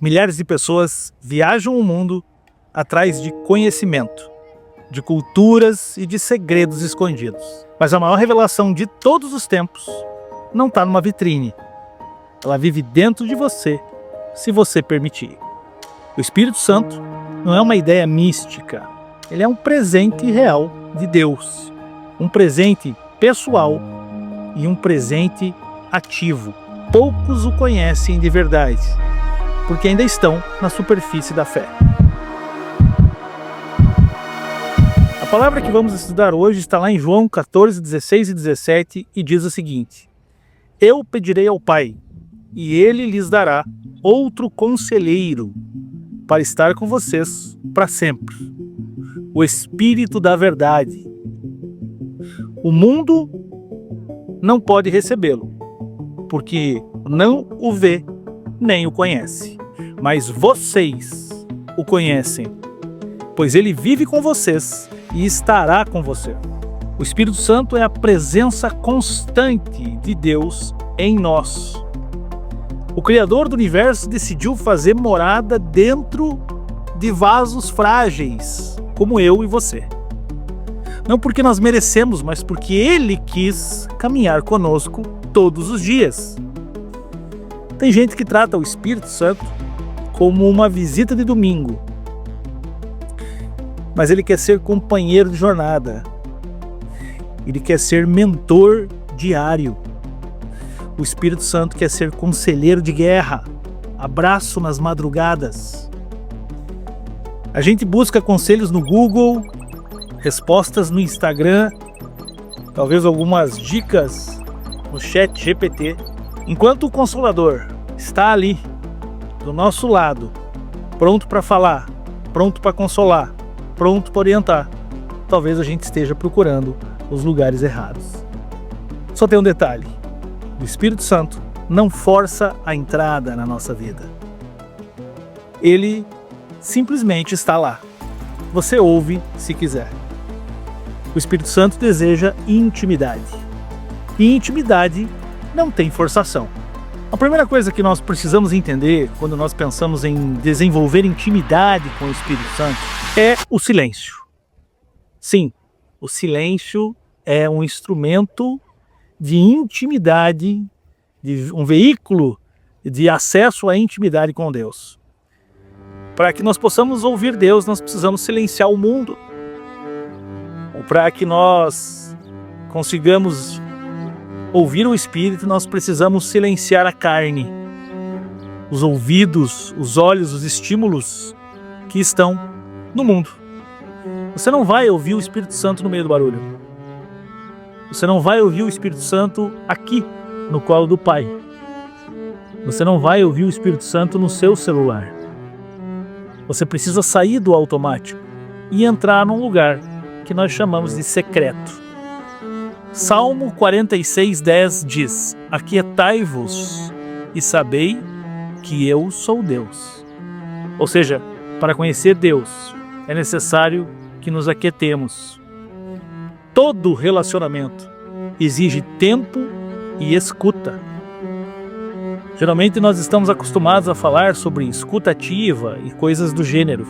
Milhares de pessoas viajam o mundo atrás de conhecimento, de culturas e de segredos escondidos. Mas a maior revelação de todos os tempos não está numa vitrine. Ela vive dentro de você, se você permitir. O Espírito Santo não é uma ideia mística. Ele é um presente real de Deus. Um presente pessoal e um presente ativo. Poucos o conhecem de verdade, porque ainda estão na superfície da fé. A palavra que vamos estudar hoje está lá em João 14, 16 e 17 e diz o seguinte: Eu pedirei ao Pai, e Ele lhes dará outro conselheiro para estar com vocês para sempre, o Espírito da Verdade. O mundo não pode recebê-lo, porque não o vê nem o conhece. Mas vocês o conhecem, pois ele vive com vocês e estará com você. O Espírito Santo é a presença constante de Deus em nós. O Criador do Universo decidiu fazer morada dentro de vasos frágeis, como eu e você. Não porque nós merecemos, mas porque Ele quis caminhar conosco todos os dias. Tem gente que trata o Espírito Santo como uma visita de domingo, mas ele quer ser companheiro de jornada. Ele quer ser mentor diário. O Espírito Santo quer ser conselheiro de guerra, abraço nas madrugadas. A gente busca conselhos no Google, respostas no Instagram, talvez algumas dicas no chat GPT, enquanto o Consolador está ali, do nosso lado, pronto para falar, pronto para consolar, pronto para orientar. Talvez a gente esteja procurando os lugares errados. Só tem um detalhe: o Espírito Santo não força a entrada na nossa vida. Ele simplesmente está lá. Você ouve se quiser. O Espírito Santo deseja intimidade. E intimidade não tem forçação. A primeira coisa que nós precisamos entender quando nós pensamos em desenvolver intimidade com o Espírito Santo é o silêncio. Sim, o silêncio é um instrumento de intimidade, de um veículo de acesso à intimidade com Deus. Para que nós possamos ouvir Deus, nós precisamos silenciar o mundo. Para que nós consigamos ouvir o Espírito, nós precisamos silenciar a carne, os ouvidos, os olhos, os estímulos que estão no mundo. Você não vai ouvir o Espírito Santo no meio do barulho. Você não vai ouvir o Espírito Santo aqui, no colo do Pai. Você não vai ouvir o Espírito Santo no seu celular. Você precisa sair do automático e entrar num lugar que nós chamamos de secreto. Salmo 46:10 diz: Aquietai-vos e sabei que eu sou Deus. Ou seja, para conhecer Deus, é necessário que nos aquietemos. Todo relacionamento exige tempo e escuta. Geralmente nós estamos acostumados a falar sobre escuta ativa e coisas do gênero.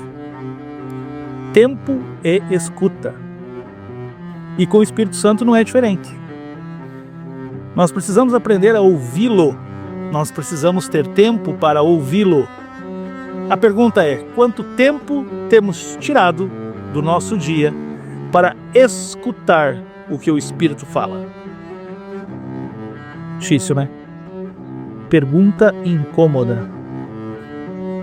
Tempo e escuta. E com o Espírito Santo não é diferente. Nós precisamos aprender a ouvi-lo. Nós precisamos ter tempo para ouvi-lo. A pergunta é: quanto tempo temos tirado do nosso dia para escutar o que o Espírito fala? Difícil, né? Pergunta incômoda.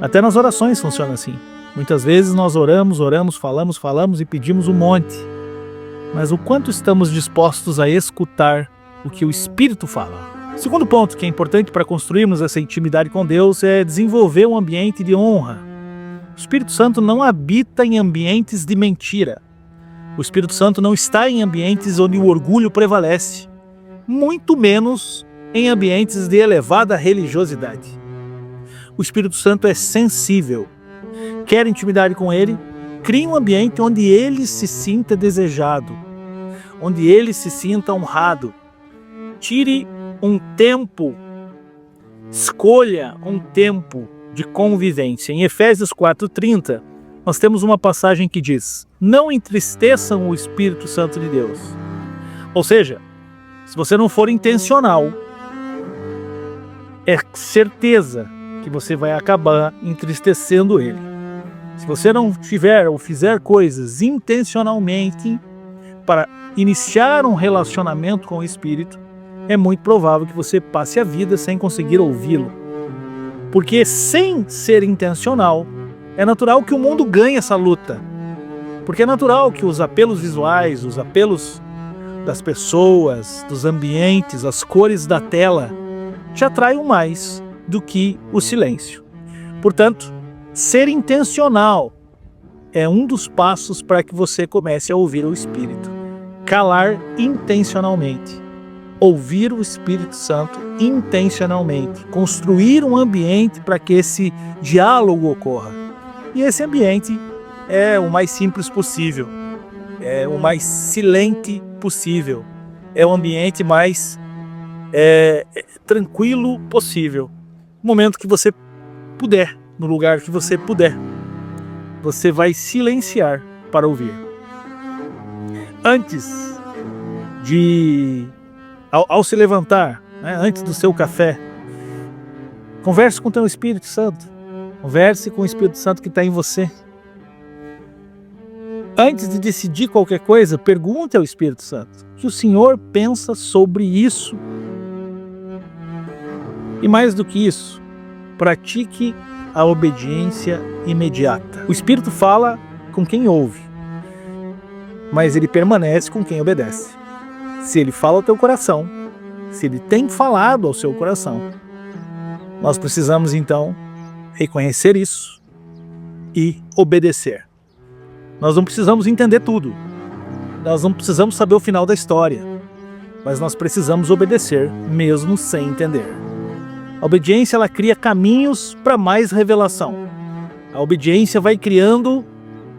Até nas orações funciona assim. Muitas vezes nós oramos, falamos e pedimos um monte. Mas o quanto estamos dispostos a escutar o que o Espírito fala? Segundo ponto que é importante para construirmos essa intimidade com Deus é desenvolver um ambiente de honra. O Espírito Santo não habita em ambientes de mentira. O Espírito Santo não está em ambientes onde o orgulho prevalece, muito menos em ambientes de elevada religiosidade. O Espírito Santo é sensível. Quer intimidade com Ele? Crie um ambiente onde Ele se sinta desejado, onde Ele se sinta honrado. Tire um tempo, escolha um tempo de convivência. Em Efésios 4:30, nós temos uma passagem que diz: não entristeçam o Espírito Santo de Deus. Ou seja, se você não for intencional, é certeza que você vai acabar entristecendo ele. Se você não tiver ou fizer coisas intencionalmente para iniciar um relacionamento com o Espírito, é muito provável que você passe a vida sem conseguir ouvi-lo. Porque sem ser intencional, é natural que o mundo ganhe essa luta. Porque é natural que os apelos visuais, os apelos das pessoas, dos ambientes, as cores da tela, te atraiam mais do que o silêncio. Portanto, ser intencional é um dos passos para que você comece a ouvir o Espírito. Calar intencionalmente. Ouvir o Espírito Santo intencionalmente. Construir um ambiente para que esse diálogo ocorra. E esse ambiente é o mais simples possível. É o mais silente possível. É o ambiente mais tranquilo possível. No momento que você puder, no lugar que você puder, você vai silenciar para ouvir. Antes de... Ao se levantar, né, antes do seu café, converse com o teu Espírito Santo. Converse com o Espírito Santo que está em você. Antes de decidir qualquer coisa, pergunte ao Espírito Santo o que o Senhor pensa sobre isso. E mais do que isso, pratique a obediência imediata. O Espírito fala com quem ouve, mas ele permanece com quem obedece. Se ele fala ao teu coração, se ele tem falado ao seu coração, nós precisamos então reconhecer isso e obedecer. Nós não precisamos entender tudo, nós não precisamos saber o final da história, mas nós precisamos obedecer mesmo sem entender. A obediência, ela cria caminhos para mais revelação. A obediência vai criando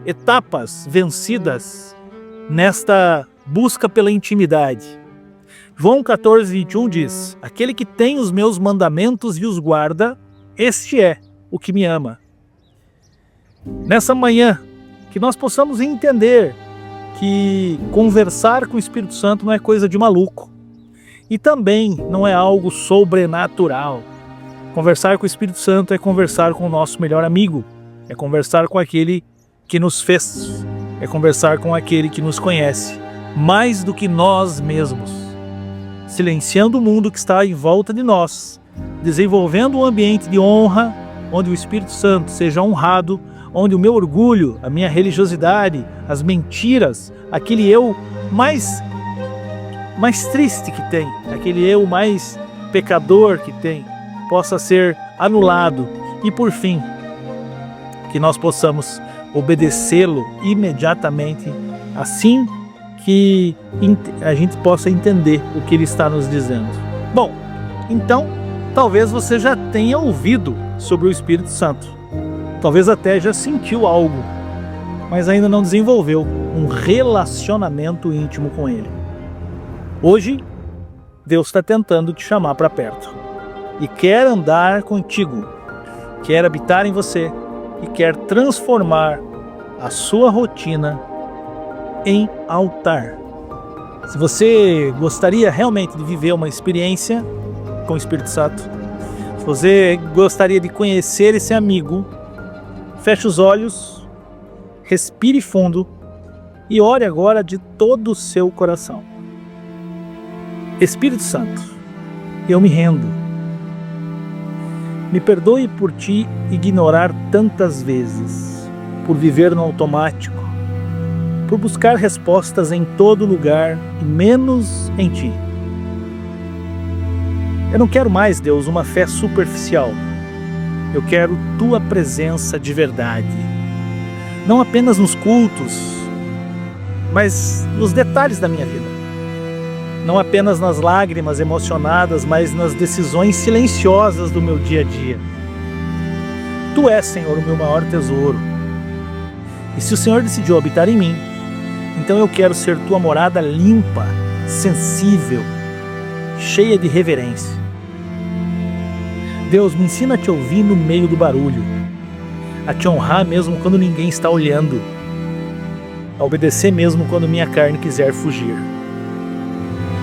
etapas vencidas nesta busca pela intimidade. João 14:21 diz: aquele que tem os meus mandamentos e os guarda, este é o que me ama. Nessa manhã, que nós possamos entender que conversar com o Espírito Santo não é coisa de maluco. E também não é algo sobrenatural. Conversar com o Espírito Santo é conversar com o nosso melhor amigo. É conversar com aquele que nos fez. É conversar com aquele que nos conhece. Mais do que nós mesmos. Silenciando o mundo que está em volta de nós. Desenvolvendo um ambiente de honra, onde o Espírito Santo seja honrado, onde o meu orgulho, a minha religiosidade, as mentiras, aquele eu mais triste que tem, aquele eu mais pecador que tem, possa ser anulado. E por fim, que nós possamos obedecê-lo imediatamente, assim que a gente possa entender o que ele está nos dizendo. Bom, então, talvez você já tenha ouvido sobre o Espírito Santo, talvez até já sentiu algo, mas ainda não desenvolveu um relacionamento íntimo com ele. Hoje, Deus está tentando te chamar para perto e quer andar contigo, quer habitar em você e quer transformar a sua rotina em altar. Se você gostaria realmente de viver uma experiência com o Espírito Santo, se você gostaria de conhecer esse amigo, feche os olhos, respire fundo e ore agora de todo o seu coração. Espírito Santo, eu me rendo. Me perdoe por te ignorar tantas vezes, por viver no automático, por buscar respostas em todo lugar e menos em ti. Eu não quero mais, Deus, uma fé superficial. Eu quero tua presença de verdade. Não apenas nos cultos, mas nos detalhes da minha vida. Não apenas nas lágrimas emocionadas, mas nas decisões silenciosas do meu dia a dia. Tu és, Senhor, o meu maior tesouro. E se o Senhor decidiu habitar em mim, então eu quero ser tua morada limpa, sensível, cheia de reverência. Deus, me ensina a te ouvir no meio do barulho, a te honrar mesmo quando ninguém está olhando, a obedecer mesmo quando minha carne quiser fugir.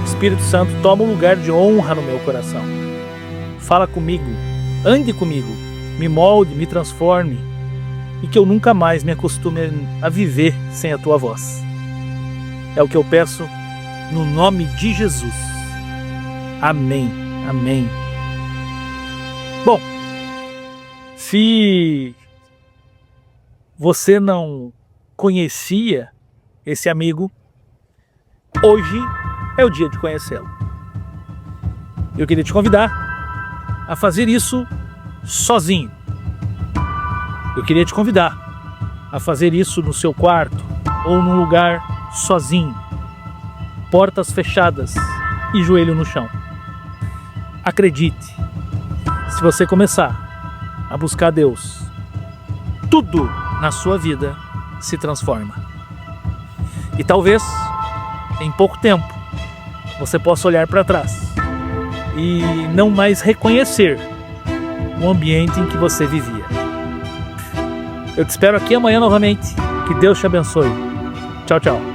Espírito Santo, toma um lugar de honra no meu coração. Fala comigo, ande comigo, me molde, me transforme, e que eu nunca mais me acostume a viver sem a tua voz. É o que eu peço no nome de Jesus. Amém. Amém. Bom, se você não conhecia esse amigo, hoje é o dia de conhecê-lo. Eu queria te convidar a fazer isso sozinho. Eu queria te convidar a fazer isso no seu quarto ou num lugar sozinho, portas fechadas e joelho no chão. Acredite, se você começar a buscar Deus, tudo na sua vida se transforma. E talvez, em pouco tempo, você possa olhar para trás e não mais reconhecer o ambiente em que você vivia. Eu te espero aqui amanhã novamente. Que Deus te abençoe. Tchau, tchau.